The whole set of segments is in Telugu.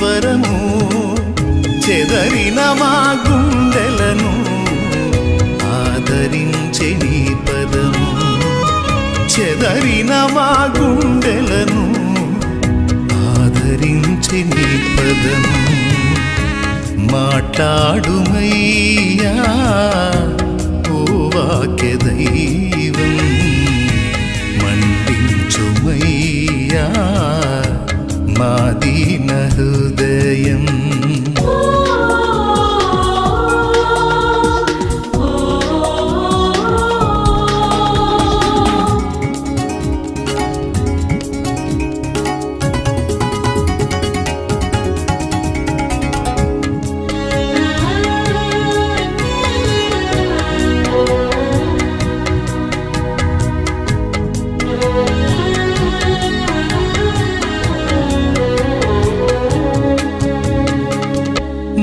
స్వరము చెదరిన మా గుండెలను ఆదరించే నీ పదము చెదరిన మా గుండెలను ఆదరించే నీ పదము మాట్లాడుమయ్యా ఓ వాక్య దైవం మండించుమయ్యా మా దీన హృదయం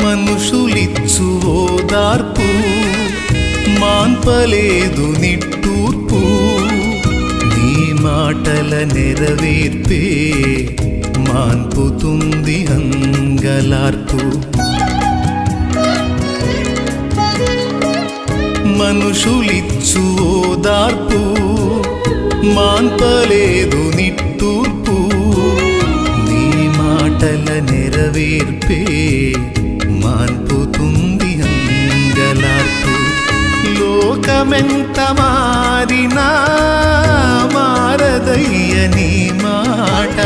మనుషులిచ్చు ఓదార్పు మాన్పలేదు నిట్టూర్పు నీ మాటల నెరవేర్పే మాన్పుతుంది అంగలార్పు మనుషులిచ్చు ఓదార్పు మాన్పలేదు నిట్టూర్పు నీ మాటల నెరవేర్పే మాన్పుతుంది అంగలార్పు లోకమెంత మారినా మారదయ్య నీ మాట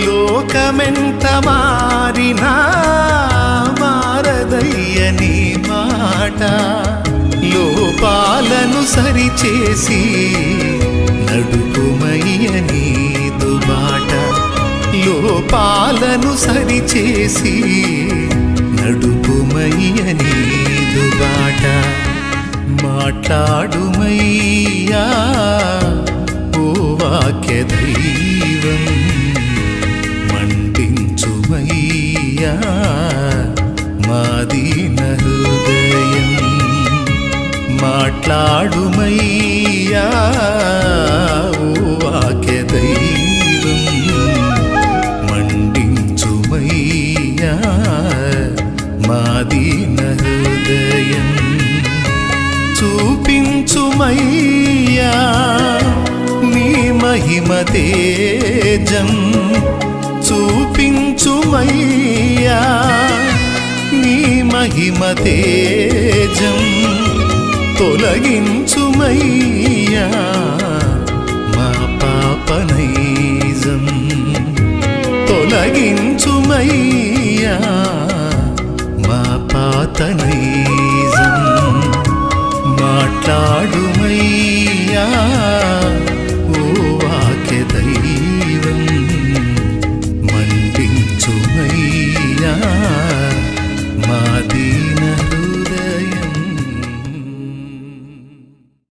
లోకమెంత మారినా మారదయ్య నీ మాట లోపాలను సరిచేసి నడుపుమయ్య నీదు బాట లోపాలను సరిచేసి నడుపుమయ్య నీదు బాట మాట్లాడుమయ్యా ఓ వాక్య దైవం మండించుమయ్యా మా దీన హృదయం మాట్లాడుమయ్యా ఓ వాక్య దైవం మండించుమయ్యా మా దీన హృదయం చూపించుమయ్యా నీ మహిమ తేజం చూపించుమయ్యా నీ మహిమ తేజం తొలగించుమయ్యా మా పాపనైజం తొలగించుమయ్యా మా పాతనైజం మాట్లాడుమయ్యా ఓ వాక్య దైవం మండించుమయ్యా